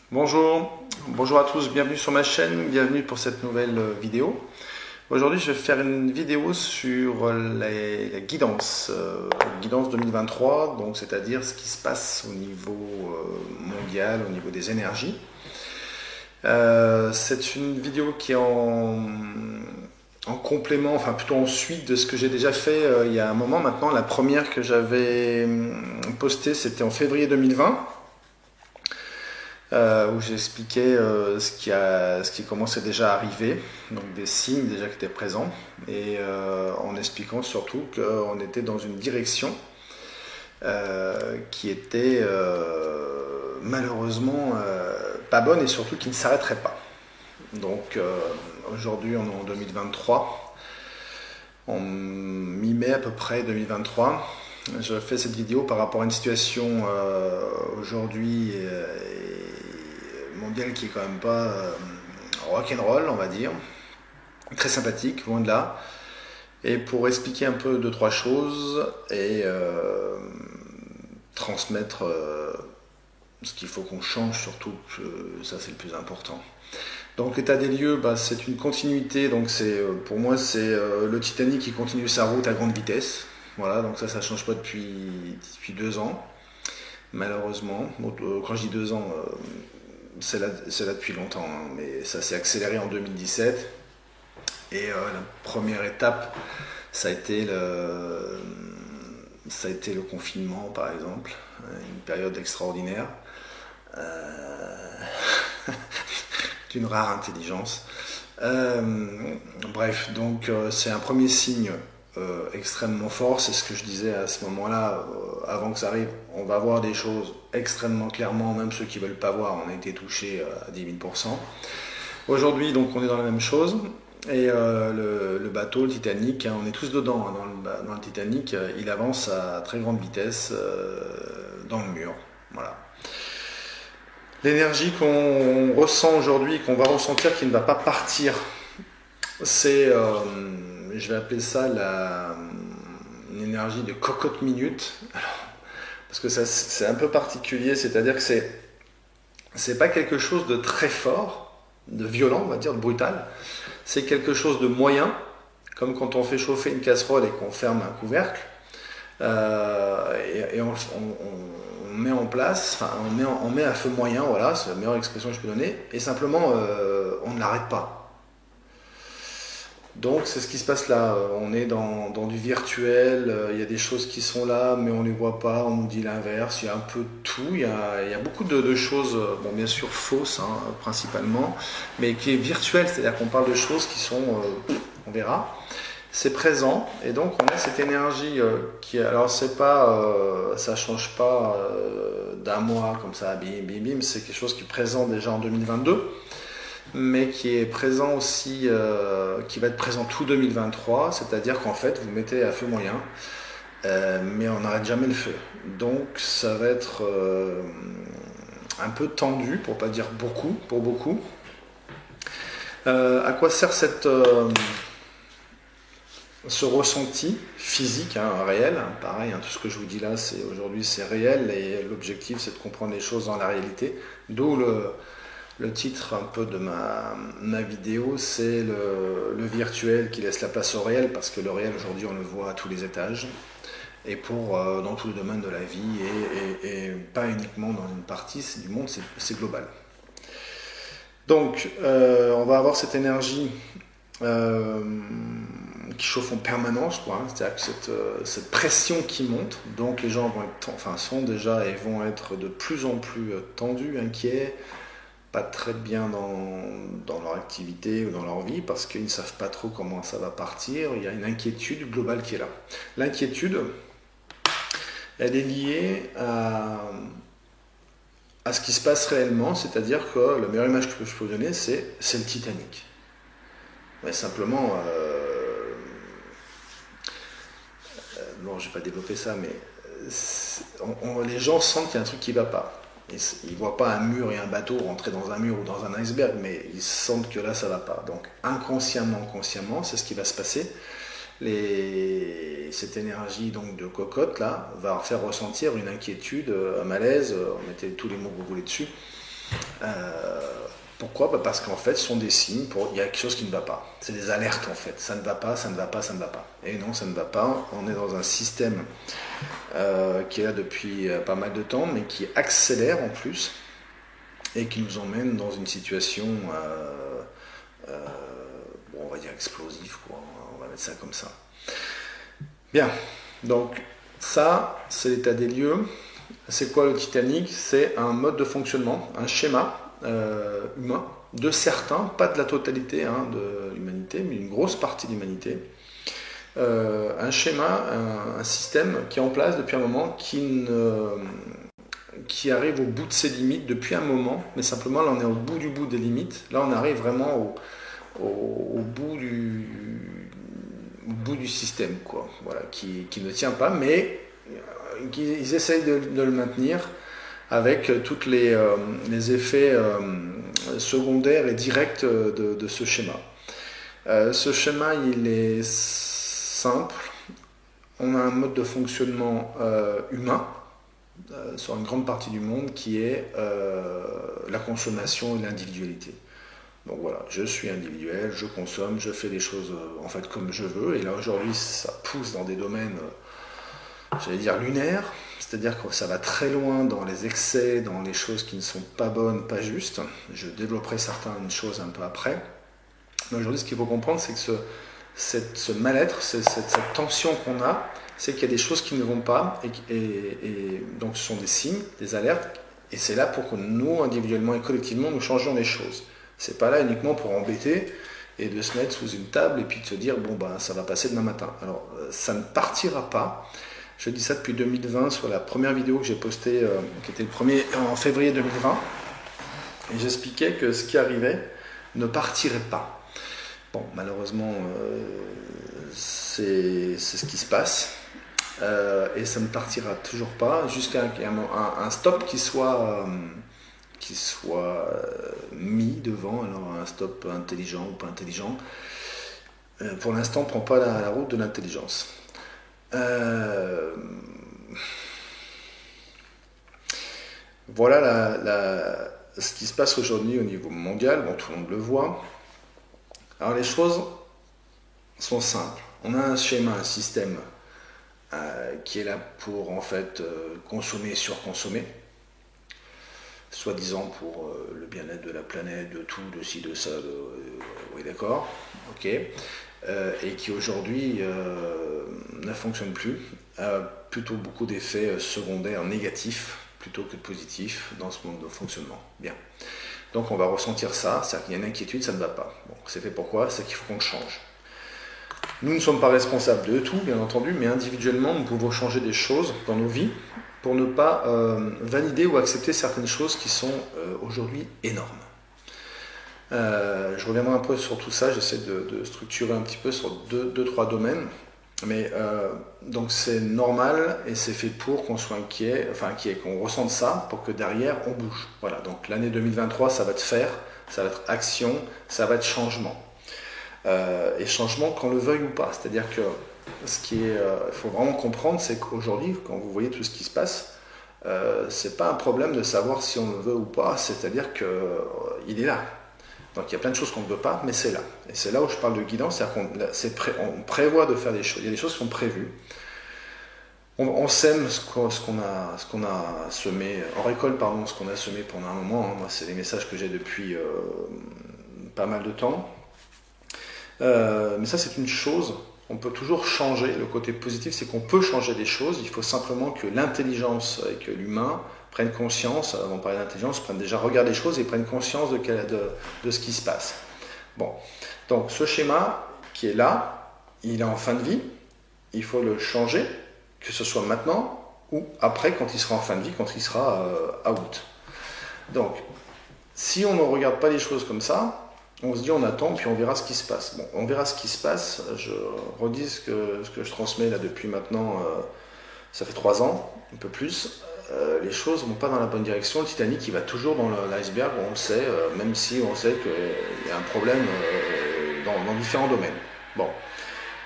Bonjour à tous, bienvenue sur ma chaîne, bienvenue pour cette nouvelle vidéo. Aujourd'hui je vais faire une vidéo sur la guidance, guidance 2023, donc c'est-à-dire ce qui se passe au niveau mondial, au niveau des énergies. C'est une vidéo qui est en complément, enfin plutôt en suite de ce que j'ai déjà fait il y a un moment maintenant. La première que j'avais postée c'était en février 2020. Où j'expliquais ce qui commençait déjà à arriver, donc des signes déjà qui étaient présents, et en expliquant surtout qu'on était dans une direction qui était malheureusement pas bonne et surtout qui ne s'arrêterait pas. Donc aujourd'hui on est en 2023, en mi-mai à peu près 2023. Je fais cette vidéo par rapport à une situation aujourd'hui mondiale qui est quand même pas rock'n'roll, on va dire, très sympathique, loin de là, et pour expliquer un peu deux trois choses et transmettre ce qu'il faut qu'on change, surtout ça c'est le plus important. Donc l'état des lieux, c'est une continuité, donc pour moi c'est le Titanic qui continue sa route à grande vitesse. Voilà, donc ça change pas depuis 2 ans, malheureusement. Quand je dis 2 ans, c'est là depuis longtemps, hein, mais ça s'est accéléré en 2017. Et la première étape, ça a été le confinement, par exemple, une période extraordinaire, d'une rare intelligence. Bref, donc c'est un premier signe extrêmement fort, c'est ce que je disais à ce moment-là, avant que ça arrive. On va voir des choses extrêmement clairement, même ceux qui ne veulent pas voir, on a été touchés à 10 000%. Aujourd'hui, donc, on est dans la même chose, et le bateau, le Titanic, hein, on est tous dedans, hein, dans le Titanic, il avance à très grande vitesse dans le mur. Voilà. L'énergie qu'on ressent aujourd'hui, qu'on va ressentir, qui ne va pas partir, c'est... je vais appeler ça une énergie de cocotte minute. Parce que c'est un peu particulier, c'est-à-dire que c'est pas quelque chose de très fort, de violent, on va dire, de brutal. C'est quelque chose de moyen, comme quand on fait chauffer une casserole et qu'on ferme un couvercle. Et on met en place, enfin on met à feu moyen, voilà, c'est la meilleure expression que je peux donner, et simplement on ne l'arrête pas. Donc c'est ce qui se passe là, on est dans du virtuel, il y a des choses qui sont là mais on ne les voit pas, on nous dit l'inverse, il y a un peu de tout, il y a beaucoup de choses, bon bien sûr fausses hein, principalement, mais qui est virtuel, c'est-à-dire qu'on parle de choses qui sont, on verra, c'est présent, et donc on a cette énergie qui, alors c'est pas, ça change pas d'un mois comme ça, bim bim bim, c'est quelque chose qui est présent déjà en 2022, mais qui est présent aussi, qui va être présent tout 2023, c'est-à-dire qu'en fait vous mettez à feu moyen, mais on n'arrête jamais le feu. Donc ça va être un peu tendu, pour pas dire beaucoup, pour beaucoup. À quoi sert ce ressenti physique, hein, réel, hein, pareil, hein, tout ce que je vous dis là, aujourd'hui c'est réel, et l'objectif c'est de comprendre les choses dans la réalité, d'où le titre un peu de ma vidéo, c'est le virtuel qui laisse la place au réel, parce que le réel aujourd'hui on le voit à tous les étages, et dans tous les domaines de la vie, et pas uniquement dans une partie du monde, c'est global. Donc on va avoir cette énergie qui chauffe en permanence, quoi, hein, c'est-à-dire que cette pression qui monte, donc les gens sont déjà et vont être de plus en plus tendus, inquiets, pas très bien dans leur activité ou dans leur vie, parce qu'ils ne savent pas trop comment ça va partir. Il y a une inquiétude globale qui est là. L'inquiétude, elle est liée à ce qui se passe réellement, c'est-à-dire que la meilleure image que je peux vous donner, c'est le Titanic. Mais simplement, bon, je vais pas développer ça, mais les gens sentent qu'il y a un truc qui ne va pas. Ils ne voient pas un mur et un bateau rentrer dans un mur ou dans un iceberg, mais ils sentent que là ça ne va pas. Donc inconsciemment, consciemment, c'est ce qui va se passer. Cette énergie donc de cocotte là va faire ressentir une inquiétude, un malaise, mettez tous les mots que vous voulez dessus, Pourquoi? Parce qu'en fait, ce sont des signes il y a quelque chose qui ne va pas. C'est des alertes en fait. Ça ne va pas, ça ne va pas, ça ne va pas. Et non, ça ne va pas. On est dans un système qui est là depuis pas mal de temps, mais qui accélère en plus et qui nous emmène dans une situation, bon, on va dire explosive, quoi. On va mettre ça comme ça. Bien. Donc ça, c'est l'état des lieux. C'est quoi le Titanic? C'est un mode de fonctionnement, un schéma humain, de certains, pas de la totalité de l'humanité, mais une grosse partie de l'humanité. Un schéma, un système qui est en place depuis un moment, qui arrive au bout de ses limites depuis un moment, mais simplement là on est au bout des limites. Là on arrive vraiment au bout du système, quoi. Voilà, qui ne tient pas, mais ils essayent de le maintenir avec tous les effets secondaires et directs de ce schéma. Ce schéma, il est simple. On a un mode de fonctionnement humain sur une grande partie du monde qui est la consommation et l'individualité. Donc voilà, je suis individuel, je consomme, je fais des choses en fait comme je veux. Et là aujourd'hui, ça pousse dans des domaines, j'allais dire lunaires, c'est-à-dire que ça va très loin dans les excès, dans les choses qui ne sont pas bonnes, pas justes. Je développerai certaines choses un peu après. Mais aujourd'hui, ce qu'il faut comprendre, c'est que ce mal-être, cette tension qu'on a, c'est qu'il y a des choses qui ne vont pas, et donc ce sont des signes, des alertes, et c'est là pour que nous, individuellement et collectivement, nous changions les choses. C'est pas là uniquement pour embêter et de se mettre sous une table et puis de se dire bon ben ça va passer demain matin. Alors ça ne partira pas. Je dis ça depuis 2020 sur la première vidéo que j'ai postée, qui était en février 2020, et j'expliquais que ce qui arrivait ne partirait pas. Bon, malheureusement, c'est ce qui se passe, et ça ne partira toujours pas jusqu'à un stop qui soit mis devant. Alors un stop intelligent ou pas intelligent, pour l'instant, on ne prend pas la route de l'intelligence. Voilà ce qui se passe aujourd'hui au niveau mondial. Bon, tout le monde le voit. Alors les choses sont simples. On a un schéma, un système qui est là pour en fait consommer et surconsommer, soi-disant pour le bien-être de la planète, de tout, de ci, de ça, oui d'accord, ok, et qui aujourd'hui ne fonctionne plus, plutôt beaucoup d'effets secondaires négatifs plutôt que positifs dans ce mode de fonctionnement. Bien. Donc on va ressentir ça, c'est-à-dire qu'il y a une inquiétude, ça ne va pas. Bon, c'est fait pourquoi? C'est qu'il faut qu'on le change. Nous ne sommes pas responsables de tout, bien entendu, mais individuellement, nous pouvons changer des choses dans nos vies pour ne pas valider ou accepter certaines choses qui sont aujourd'hui énormes. Je reviendrai un peu sur tout ça, j'essaie de structurer un petit peu sur deux, trois domaines. Mais donc c'est normal et c'est fait pour qu'on soit inquiet, qu'on ressente ça pour que derrière on bouge. Voilà, donc l'année 2023 ça va être faire, ça va être action, ça va être changement. Et changement qu'on le veuille ou pas. C'est-à-dire que il faut vraiment comprendre, c'est qu'aujourd'hui, quand vous voyez tout ce qui se passe, c'est pas un problème de savoir si on le veut ou pas, c'est-à-dire qu'il est là. Donc il y a plein de choses qu'on ne veut pas, mais c'est là. Et c'est là où je parle de guidance, c'est-à-dire qu'on prévoit de faire des choses. Il y a des choses qui sont prévues. On sème ce qu'on a semé, on récolte ce qu'on a semé pendant un moment. Moi, c'est des messages que j'ai depuis pas mal de temps. Mais ça, c'est une chose. On peut toujours changer. Le côté positif, c'est qu'on peut changer des choses. Il faut simplement que l'intelligence et que l'humain prennent conscience, avant de parler d'intelligence, regardent les choses et prennent conscience de ce qui se passe. Bon, donc ce schéma qui est là, il est en fin de vie, il faut le changer, que ce soit maintenant ou après quand il sera en fin de vie, quand il sera out. Donc, si on ne regarde pas les choses comme ça, on se dit on attend puis on verra ce qui se passe. Bon, on verra ce qui se passe, je redis ce que je transmets là depuis maintenant, ça fait 3 ans, un peu plus. Les choses ne vont pas dans la bonne direction. Le Titanic, il va toujours dans l'iceberg, on le sait, même si on sait qu'il y a un problème dans différents domaines. Bon,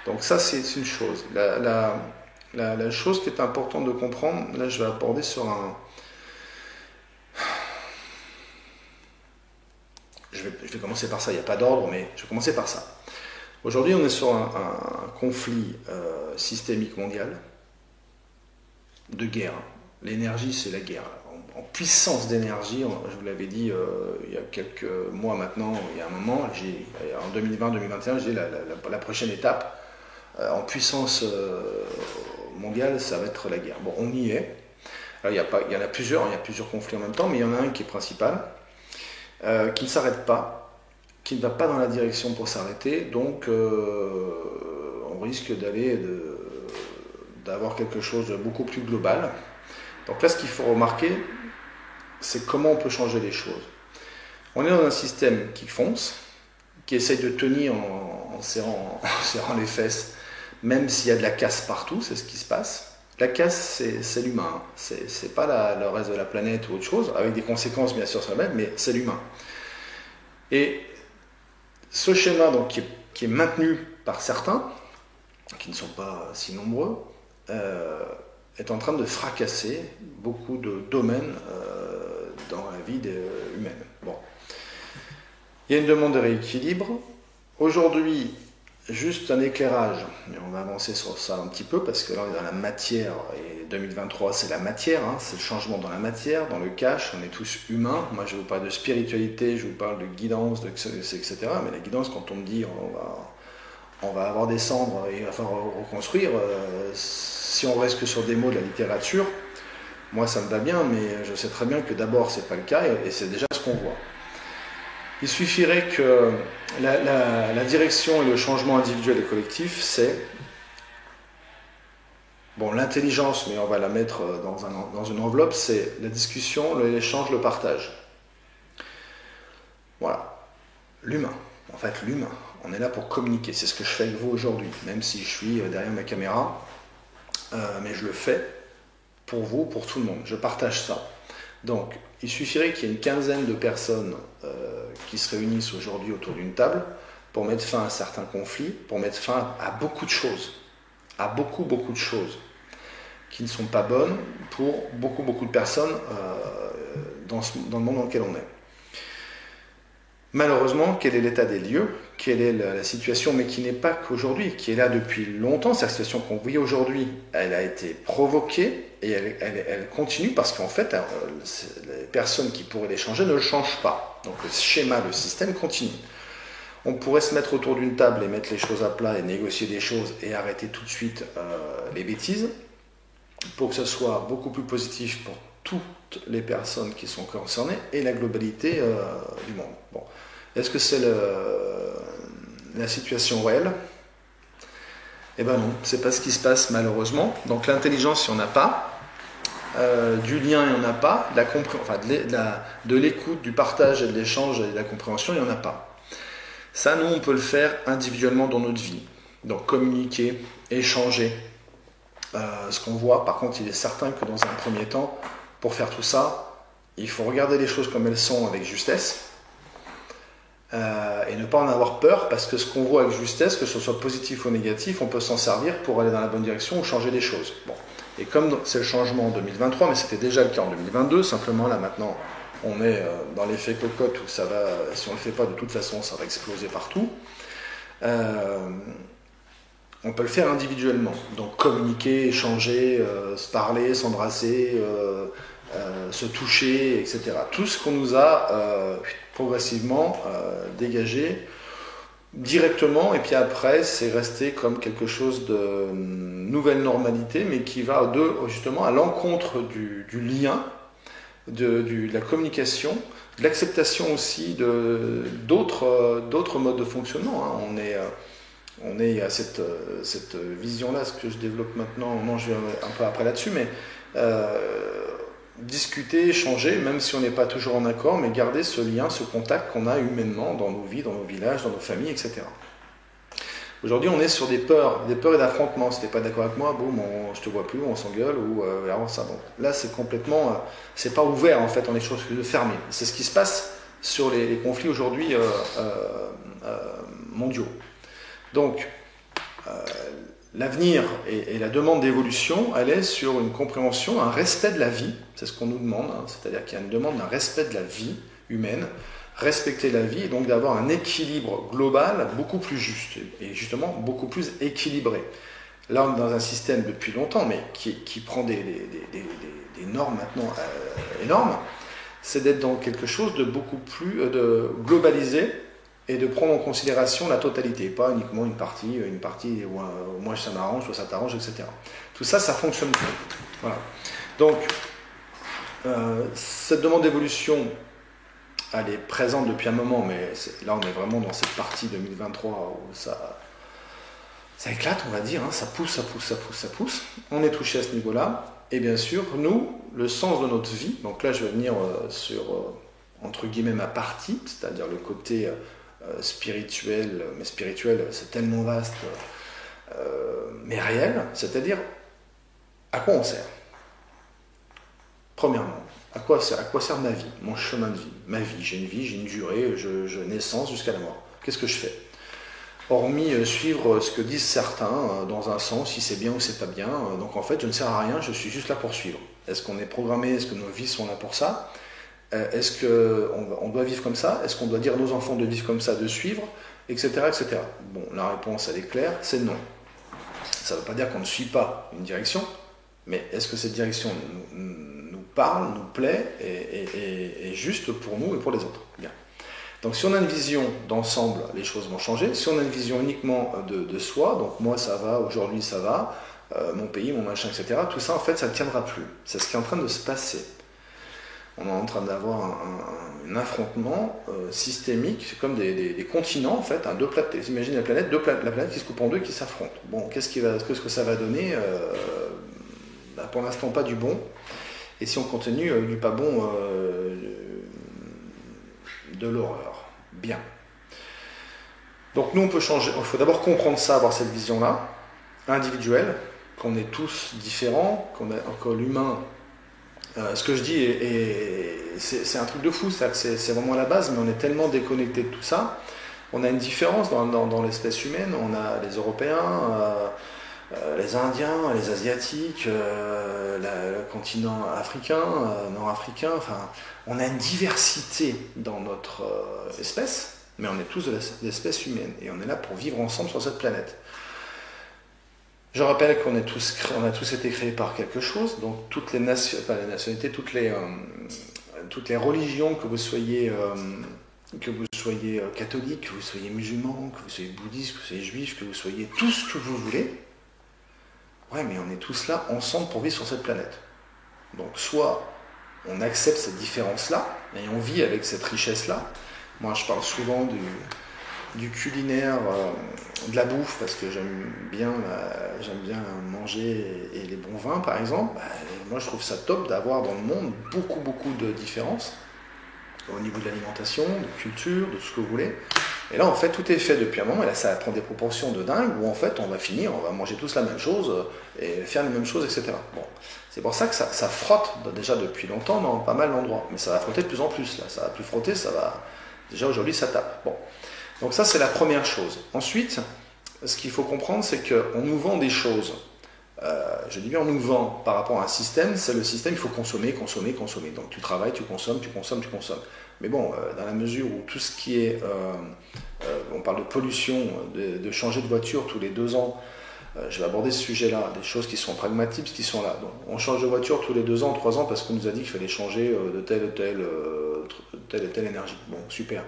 donc ça c'est une chose. La chose qui est importante de comprendre, là je vais aborder sur je vais commencer par ça, il n'y a pas d'ordre, mais je vais commencer par ça. Aujourd'hui, on est sur un conflit systémique mondial de guerre. L'énergie, c'est la guerre. En puissance d'énergie, je vous l'avais dit il y a quelques mois maintenant, il y a un moment, en 2020-2021, j'ai la prochaine étape. En puissance mondiale, ça va être la guerre. Bon, on y est. Alors, il y en a plusieurs conflits en même temps, mais il y en a un qui est principal, qui ne s'arrête pas, qui ne va pas dans la direction pour s'arrêter, donc on risque d'avoir quelque chose de beaucoup plus global. Donc là, ce qu'il faut remarquer, c'est comment on peut changer les choses. On est dans un système qui fonce, qui essaye de tenir en serrant les fesses, même s'il y a de la casse partout, c'est ce qui se passe. La casse, c'est l'humain, c'est pas le reste de la planète ou autre chose, avec des conséquences bien sûr sur la planète, mais c'est l'humain. Et ce schéma donc, qui est maintenu par certains, qui ne sont pas si nombreux, est en train de fracasser beaucoup de domaines dans la vie humaine. Bon. Il y a une demande de rééquilibre. Aujourd'hui, juste un éclairage, mais on va avancer sur ça un petit peu parce que là on est dans la matière et 2023 c'est la matière, hein, c'est le changement dans la matière, dans le cash, on est tous humains. Moi je vous parle de spiritualité, je vous parle de guidance, etc. Mais la guidance, quand on me dit on va avoir des cendres et il va falloir reconstruire, si on reste que sur des mots de la littérature, moi ça me va bien, mais je sais très bien que d'abord c'est pas le cas et c'est déjà ce qu'on voit. Il suffirait que la direction et le changement individuel et collectif, c'est bon, l'intelligence, mais on va la mettre dans une enveloppe, c'est la discussion, l'échange, le partage. Voilà. L'humain. En fait, l'humain. On est là pour communiquer. C'est ce que je fais avec vous aujourd'hui, même si je suis derrière ma caméra. Mais je le fais pour vous, pour tout le monde. Je partage ça. Donc, il suffirait qu'il y ait une quinzaine de personnes qui se réunissent aujourd'hui autour d'une table pour mettre fin à certains conflits, pour mettre fin à beaucoup de choses, à beaucoup de choses qui ne sont pas bonnes pour beaucoup de personnes dans le monde dans lequel on est. Malheureusement, quel est l'état des lieux, quelle est la situation, mais qui n'est pas qu'aujourd'hui, qui est là depuis longtemps. Cette situation qu'on vit aujourd'hui, elle a été provoquée et elle continue parce qu'en fait, les personnes qui pourraient les changer ne le changent pas. Donc le schéma, le système continue. On pourrait se mettre autour d'une table et mettre les choses à plat et négocier des choses et arrêter tout de suite les bêtises pour que ce soit beaucoup plus positif pour toutes les personnes qui sont concernées et la globalité du monde. Bon. Est-ce que c'est la situation réelle? Eh ben non, c'est pas ce qui se passe malheureusement. Donc l'intelligence, il n'y en a pas. Du lien, il n'y en a pas. De l'écoute, du partage et de l'échange et de la compréhension, il n'y en a pas. Ça, nous, on peut le faire individuellement dans notre vie. Donc communiquer, échanger. Ce qu'on voit, par contre, il est certain que dans un premier temps, pour faire tout ça, il faut regarder les choses comme elles sont avec justesse et ne pas en avoir peur, parce que ce qu'on voit avec justesse, que ce soit positif ou négatif, on peut s'en servir pour aller dans la bonne direction ou changer les choses. Bon. Et comme c'est le changement en 2023, mais c'était déjà le cas en 2022, simplement là maintenant on est dans l'effet cocotte où ça va, si on ne le fait pas de toute façon, ça va exploser partout. On peut le faire individuellement, donc communiquer, échanger, se parler, s'embrasser, se toucher, etc. Tout ce qu'on nous a progressivement dégagé directement, et puis après c'est resté comme quelque chose de nouvelle normalité, mais qui va justement à l'encontre du lien, de la communication, de l'acceptation aussi d'autres modes de fonctionnement. Hein. On est à cette vision-là, ce que je développe maintenant, non, je vais un peu après là-dessus, mais discuter, échanger, même si on n'est pas toujours en accord, mais garder ce lien, ce contact qu'on a humainement dans nos vies, dans nos villages, dans nos familles, etc. Aujourd'hui, on est sur des peurs et d'affrontements. Si tu n'es pas d'accord avec moi, boum, je te vois plus, on s'engueule, ou alors ça. Bon. Là, c'est complètement, c'est pas ouvert en fait, on est sur quelque chose de fermé. C'est ce qui se passe sur les conflits aujourd'hui mondiaux. Donc, l'avenir et la demande d'évolution, elle est sur une compréhension, un respect de la vie, c'est ce qu'on nous demande, hein, c'est-à-dire qu'il y a une demande d'un respect de la vie humaine, respecter la vie et donc d'avoir un équilibre global beaucoup plus juste et justement beaucoup plus équilibré. Là, on est dans un système depuis longtemps, mais qui prend des normes maintenant énormes, c'est d'être dans quelque chose de beaucoup plus globalisé et de prendre en considération la totalité, pas uniquement une partie où moi ça m'arrange, soit ça t'arrange, etc. Tout ça, ça fonctionne pas. Voilà. Donc, cette demande d'évolution, elle est présente depuis un moment, mais là on est vraiment dans cette partie 2023 où ça éclate, on va dire, hein, ça pousse. On est touché à ce niveau-là. Et bien sûr, nous, le sens de notre vie, donc là je vais venir sur, entre guillemets, ma partie, c'est-à-dire le côté spirituel, mais spirituel c'est tellement vaste, mais réel, c'est-à-dire à quoi on sert. Premièrement, à quoi sert ma vie, mon chemin de vie, ma vie, j'ai une durée, je naissance jusqu'à la mort. Qu'est-ce que je fais ? Hormis suivre ce que disent certains dans un sens, si c'est bien ou c'est pas bien. Donc en fait, je ne sers à rien, je suis juste là pour suivre. Est-ce qu'on est programmé, est-ce que nos vies sont là pour ça ? Est-ce qu'on doit vivre comme ça ? Est-ce qu'on doit dire à nos enfants de vivre comme ça, de suivre, etc., etc. Bon, la réponse, elle est claire, c'est non. Ça ne veut pas dire qu'on ne suit pas une direction, mais est-ce que cette direction nous parle, nous plaît, et juste pour nous et pour les autres ? Bien. Donc si on a une vision d'ensemble, les choses vont changer. Si on a une vision uniquement de soi, donc moi ça va, aujourd'hui ça va, mon pays, mon machin, etc., tout ça en fait ça ne tiendra plus. C'est ce qui est en train de se passer. On est en train d'avoir un affrontement systémique, c'est comme des continents en fait, hein, deux planètes. Imaginez la planète qui se coupe en deux et qui s'affrontent. Bon, qu'est-ce que ça va donner pour l'instant pas du bon. Et si on continue, du pas bon, de l'horreur. Bien. Donc nous on peut changer, il faut d'abord comprendre ça, avoir cette vision-là, individuelle, qu'on est tous différents, que l'humain, ce que je dis, c'est un truc de fou, c'est vraiment la base, mais on est tellement déconnecté de tout ça. On a une différence dans l'espèce humaine, on a les Européens, les Indiens, les Asiatiques, le continent africain, nord-africain, enfin, on a une diversité dans notre espèce, mais on est tous de l'espèce humaine, et on est là pour vivre ensemble sur cette planète. Je rappelle qu'on a tous été créés par quelque chose, donc toutes les nationalités, toutes les religions, que vous soyez catholique, que vous soyez musulman, que vous soyez bouddhiste, que vous soyez juif, que vous soyez tout ce que vous voulez, ouais, mais on est tous là ensemble pour vivre sur cette planète. Donc soit on accepte cette différence-là, et on vit avec cette richesse-là. Moi je parle souvent du culinaire, de la bouffe, parce que j'aime bien manger et les bons vins par exemple. Moi je trouve ça top d'avoir dans le monde beaucoup de différences au niveau de l'alimentation, de culture, de tout ce que vous voulez. Et là en fait tout est fait depuis un moment, et là ça prend des proportions de dingue, où en fait on va manger tous la même chose et faire les mêmes choses, etc. Bon, c'est pour ça que ça frotte déjà depuis longtemps dans pas mal d'endroits, mais ça va frotter de plus en plus, là, ça va plus frotter, déjà aujourd'hui ça tape. Bon. Donc ça c'est la première chose. Ensuite, ce qu'il faut comprendre, c'est qu'on nous vend des choses. Je dis bien on nous vend par rapport à un système, c'est le système, il faut consommer. Donc tu travailles, tu consommes. Mais bon, dans la mesure où tout ce qui est, on parle de pollution, de changer de voiture tous les 2 ans, je vais aborder ce sujet-là, des choses qui sont pragmatiques, qui sont là. Donc, on change de voiture tous les 2 ans, 3 ans, parce qu'on nous a dit qu'il fallait changer de telle et telle énergie. Bon, super.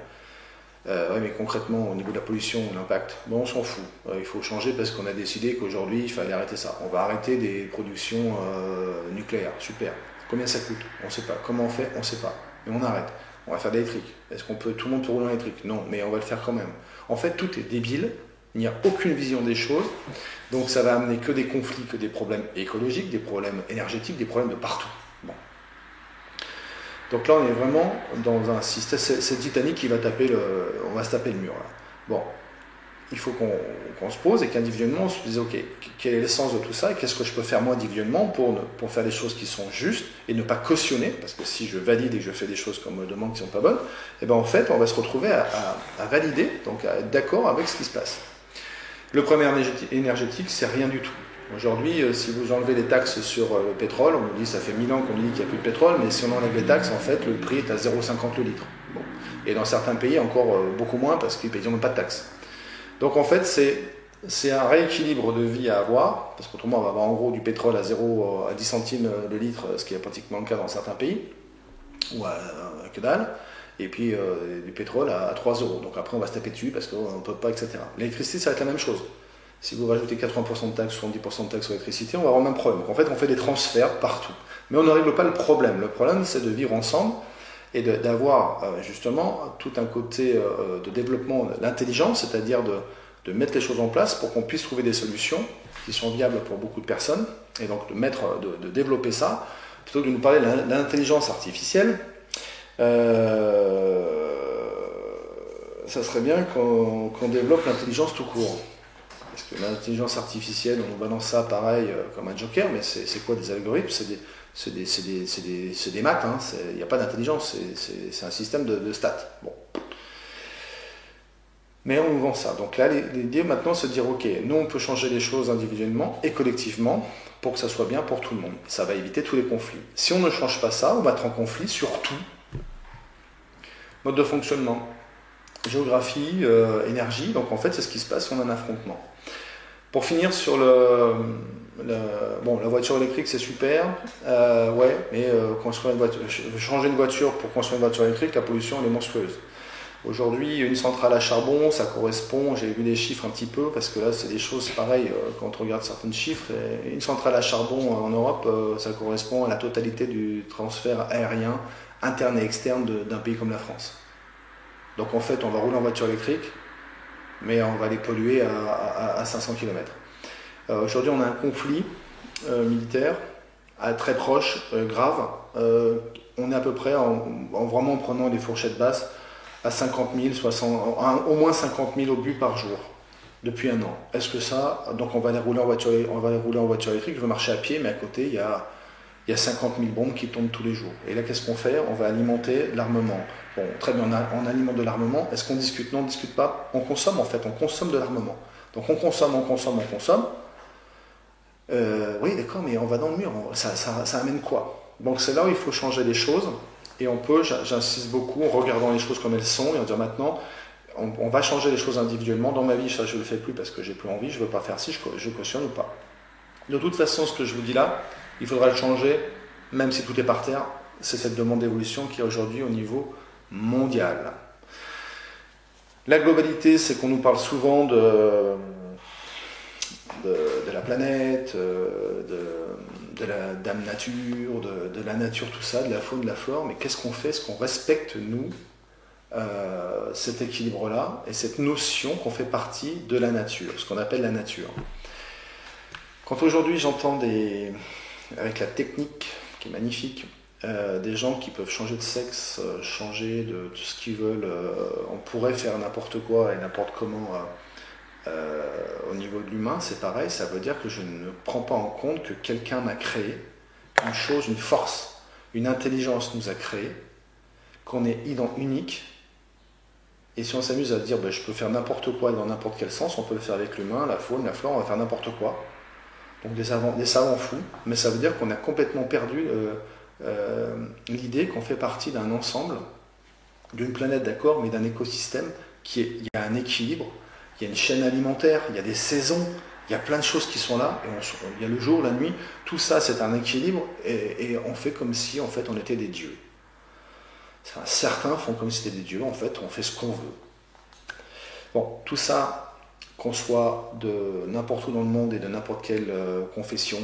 Ouais, mais concrètement, au niveau de la pollution, l'impact, bon, on s'en fout. Il faut changer parce qu'on a décidé qu'aujourd'hui, il fallait arrêter ça. On va arrêter des productions nucléaires. Super. Combien ça coûte ? On ne sait pas. Comment on fait ? On ne sait pas. Mais on arrête. On va faire de l'électrique. Est-ce qu'on tout le monde peut rouler en électrique ? Non, mais on va le faire quand même. En fait, tout est débile. Il n'y a aucune vision des choses. Donc ça va amener que des conflits, que des problèmes écologiques, des problèmes énergétiques, des problèmes de partout. Bon. Donc là, on est vraiment dans un système, c'est Titanic qui va on va se taper le mur. Là. Bon, il faut qu'on se pose et qu'individuellement, on se dise, ok, quel est l'essence de tout ça et qu'est-ce que je peux faire moi individuellement pour faire des choses qui sont justes et ne pas cautionner, parce que si je valide et que je fais des choses qu'on me demande qui ne sont pas bonnes, et ben en fait, on va se retrouver à valider, donc à être d'accord avec ce qui se passe. Le premier énergétique, c'est rien du tout. Aujourd'hui, si vous enlevez les taxes sur le pétrole, on nous dit ça fait 1000 ans qu'on nous dit qu'il n'y a plus de pétrole, mais si on enlève les taxes, en fait, le prix est à 0,50 le litre. Bon. Et dans certains pays, encore beaucoup moins, parce qu'ils n'ont même pas de taxes. Donc en fait, c'est un rééquilibre de vie à avoir, parce qu'autrement, on va avoir en gros du pétrole à 0 à 10 centimes le litre, ce qui est pratiquement le cas dans certains pays, ou à que dalle, et puis du pétrole à 3 euros. Donc après, on va se taper dessus parce qu'on ne peut pas, etc. L'électricité, ça va être la même chose. Si vous rajoutez 80% de taxes, 70% de taxes sur l'électricité, on va avoir le même problème. Donc en fait, on fait des transferts partout. Mais on ne règle pas le problème. Le problème, c'est de vivre ensemble et d'avoir justement tout un côté de développement de l'intelligence, c'est-à-dire de mettre les choses en place pour qu'on puisse trouver des solutions qui sont viables pour beaucoup de personnes, et donc de développer ça, plutôt que de nous parler de l'intelligence artificielle. Ça serait bien qu'on développe l'intelligence tout court. Parce que l'intelligence artificielle, on nous balance ça pareil comme un joker, mais c'est quoi des algorithmes? C'est des maths, hein. Il n'y a pas d'intelligence, c'est un système de stats. Bon. Mais on nous vend ça. Donc là, l'idée maintenant, c'est de dire, ok, nous on peut changer les choses individuellement et collectivement pour que ça soit bien pour tout le monde. Ça va éviter tous les conflits. Si on ne change pas ça, on va être en conflit sur tout. Mode de fonctionnement, géographie, énergie. Donc en fait, c'est ce qui se passe si on a un affrontement. Pour finir sur la voiture électrique, c'est super. Ouais, mais changer une voiture pour construire une voiture électrique, la pollution elle est monstrueuse. Aujourd'hui, une centrale à charbon, ça correspond, j'ai vu des chiffres un petit peu, parce que là, c'est des choses pareilles quand on regarde certains chiffres. Une centrale à charbon en Europe, ça correspond à la totalité du transfert aérien interne et externe d'un pays comme la France. Donc en fait, on va rouler en voiture électrique, mais on va les polluer à 500 km. Aujourd'hui, on a un conflit militaire très proche, grave. On est à peu près, vraiment en prenant les fourchettes basses, à 50 000, au moins 50 000 obus par jour, depuis un an. Est-ce que ça, donc on va aller rouler en voiture électrique, je veux marcher à pied, mais à côté, il y a 50 000 bombes qui tombent tous les jours. Et là, qu'est-ce qu'on fait? On va alimenter l'armement. Bon, très bien, on alimente de l'armement. Est-ce qu'on discute? Non, on ne discute pas. On consomme, en fait, on consomme de l'armement. Donc on consomme. Oui, d'accord, mais on va dans le mur. Ça amène quoi? Donc c'est là où il faut changer les choses. Et on peut, j'insiste beaucoup, en regardant les choses comme elles sont, et en dire maintenant, on va changer les choses individuellement. Dans ma vie, ça je ne le fais plus parce que j'ai plus envie, je ne veux pas faire ci, je cautionne ou pas. De toute façon, ce que je vous dis là, il faudra le changer, même si tout est par terre. C'est cette demande d'évolution qui est aujourd'hui au niveau mondial. La globalité, c'est qu'on nous parle souvent de la planète, de la dame nature, de la nature, tout ça, de la faune, de la flore, mais qu'est-ce qu'on fait? Est-ce qu'on respecte, nous, cet équilibre-là et cette notion qu'on fait partie de la nature, ce qu'on appelle la nature? Quand aujourd'hui j'entends avec la technique qui est magnifique, des gens qui peuvent changer de sexe, changer de tout ce qu'ils veulent, on pourrait faire n'importe quoi et n'importe comment au niveau de l'humain, c'est pareil, ça veut dire que je ne prends pas en compte que quelqu'un m'a créé, une chose, une force, une intelligence nous a créé, qu'on est unique, et si on s'amuse à dire je peux faire n'importe quoi dans n'importe quel sens, on peut le faire avec l'humain, la faune, la flore, on va faire n'importe quoi. Donc des savants fous, mais ça veut dire qu'on a complètement perdu l'idée qu'on fait partie d'un ensemble, d'une planète, d'accord, mais d'un écosystème il y a un équilibre, il y a une chaîne alimentaire, il y a des saisons, il y a plein de choses qui sont là, et il y a le jour, la nuit, tout ça c'est un équilibre, et on fait comme si en fait on était des dieux. Certains font comme si c'était des dieux, en fait on fait ce qu'on veut. Bon, tout ça, qu'on soit de n'importe où dans le monde et de n'importe quelle confession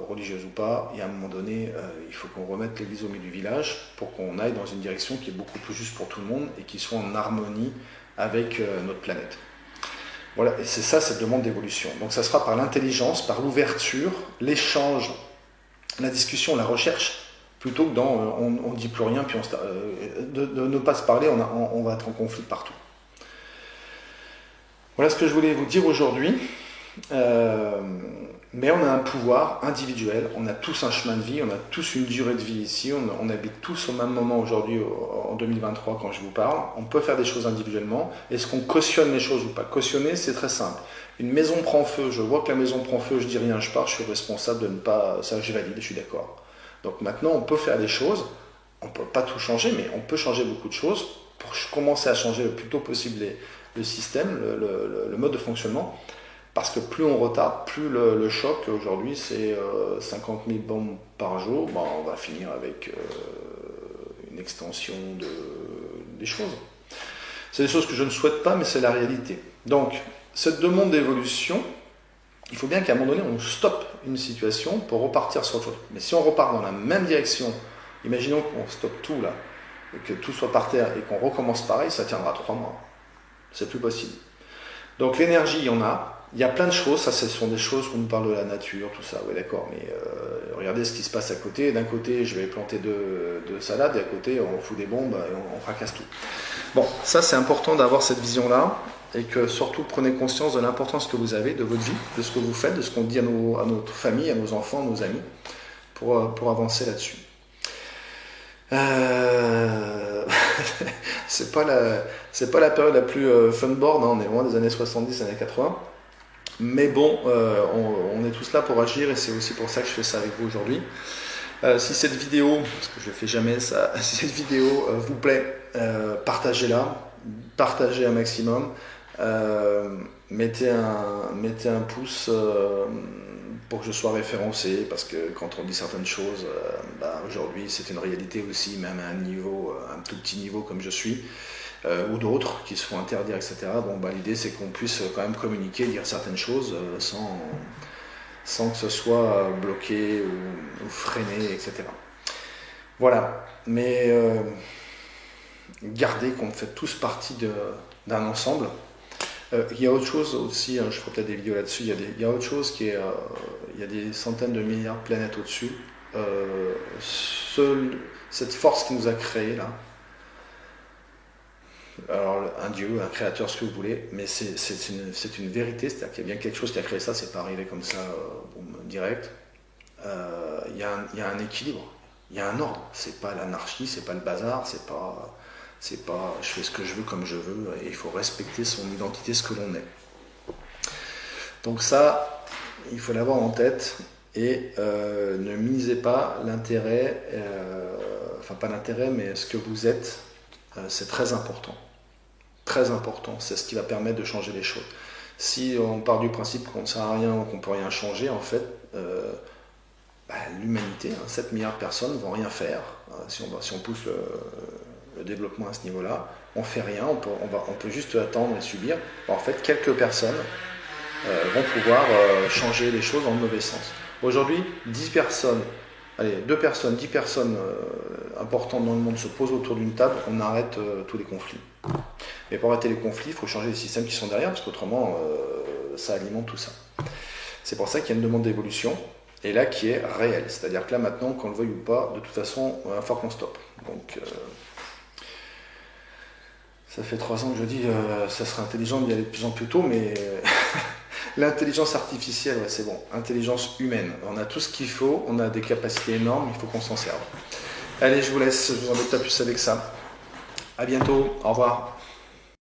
religieuse ou pas, et à un moment donné, il faut qu'on remette l'église au milieu du village pour qu'on aille dans une direction qui est beaucoup plus juste pour tout le monde et qui soit en harmonie avec notre planète. Voilà, et c'est ça cette demande d'évolution. Donc ça sera par l'intelligence, par l'ouverture, l'échange, la discussion, la recherche, plutôt que dans on ne dit plus rien, puis de ne pas se parler, on va être en conflit partout. Voilà ce que je voulais vous dire aujourd'hui. Mais on a un pouvoir individuel, on a tous un chemin de vie, on a tous une durée de vie ici, on habite tous au même moment aujourd'hui, en 2023 quand je vous parle. On peut faire des choses individuellement. Est-ce qu'on cautionne les choses ou pas? Cautionner, c'est très simple. Une maison prend feu, je vois que la maison prend feu, je dis rien, je pars, je suis responsable de ne pas... Ça, je valide, je suis d'accord. Donc maintenant, on peut faire des choses, on ne peut pas tout changer, mais on peut changer beaucoup de choses pour commencer à changer le plus tôt possible le système, le mode de fonctionnement. Parce que plus on retarde, plus le choc, aujourd'hui c'est 50 000 bombes par jour, ben, on va finir avec une extension des choses. C'est des choses que je ne souhaite pas, mais c'est la réalité. Donc, cette demande d'évolution, il faut bien qu'à un moment donné, on stoppe une situation pour repartir sur autre chose. Mais si on repart dans la même direction, imaginons qu'on stoppe tout là, et que tout soit par terre, et qu'on recommence pareil, ça tiendra 3 mois. C'est plus possible. Donc l'énergie, il y en a. Il y a plein de choses, ça ce sont des choses où on nous parle de la nature, tout ça, oui d'accord, mais regardez ce qui se passe à côté. D'un côté, je vais planter deux salades, et à côté, on fout des bombes et on fracasse tout. Bon, ça c'est important d'avoir cette vision-là, et que surtout prenez conscience de l'importance que vous avez, de votre vie, de ce que vous faites, de ce qu'on dit à notre famille, à nos enfants, à nos amis, pour avancer là-dessus. C'est pas la période la plus fun-board, hein, on est loin des années 70, années 80. Mais bon, on est tous là pour agir et c'est aussi pour ça que je fais ça avec vous aujourd'hui. Si cette vidéo, parce que je ne fais jamais ça, si cette vidéo vous plaît, partagez-la, partagez un maximum, mettez un pouce pour que je sois référencé, parce que quand on dit certaines choses, aujourd'hui c'est une réalité aussi, même à un tout petit niveau comme je suis. Ou d'autres qui se font interdire, etc. Bon, l'idée c'est qu'on puisse quand même communiquer, dire certaines choses sans que ce soit bloqué ou freiné, etc. Voilà, mais gardez qu'on fait tous partie d'un ensemble. Il y a autre chose aussi, je ferai peut-être des vidéos là-dessus, il y a autre chose qui est, il y a des centaines de milliards de planètes au-dessus. Cette force qui nous a créés là, alors un dieu, un créateur, ce que vous voulez, mais c'est une vérité, c'est-à-dire qu'il y a bien quelque chose qui a créé ça, c'est pas arrivé comme ça, direct. Il y a un équilibre, il y a un ordre, c'est pas l'anarchie, c'est pas le bazar, c'est pas je fais ce que je veux comme je veux, et il faut respecter son identité, ce que l'on est. Donc ça, il faut l'avoir en tête, et ne misez pas l'intérêt, enfin pas l'intérêt, mais ce que vous êtes. C'est très important. Très important. C'est ce qui va permettre de changer les choses. Si on part du principe qu'on ne sert à rien ou qu'on ne peut rien changer, en fait, l'humanité, 7 milliards de personnes ne vont rien faire. Si on pousse le développement à ce niveau-là, on ne fait rien, on peut juste attendre et subir. En fait, quelques personnes vont pouvoir changer les choses dans le mauvais sens. Aujourd'hui, 10 personnes, 2 personnes, 10 personnes importantes dans le monde se posent autour d'une table, on arrête tous les conflits. Mais pour arrêter les conflits, il faut changer les systèmes qui sont derrière, parce qu'autrement, ça alimente tout ça. C'est pour ça qu'il y a une demande d'évolution, et là qui est réelle. C'est-à-dire que là, maintenant, qu'on le veuille ou pas, de toute façon, il va falloir qu'on stoppe. Donc, ça fait 3 ans que je dis, ça serait intelligent d'y aller de plus en plus tôt, mais... L'intelligence artificielle, ouais, c'est bon. Intelligence humaine. On a tout ce qu'il faut, on a des capacités énormes, il faut qu'on s'en serve. Allez, je vous laisse, je vous embête pas plus avec ça. À bientôt, au revoir.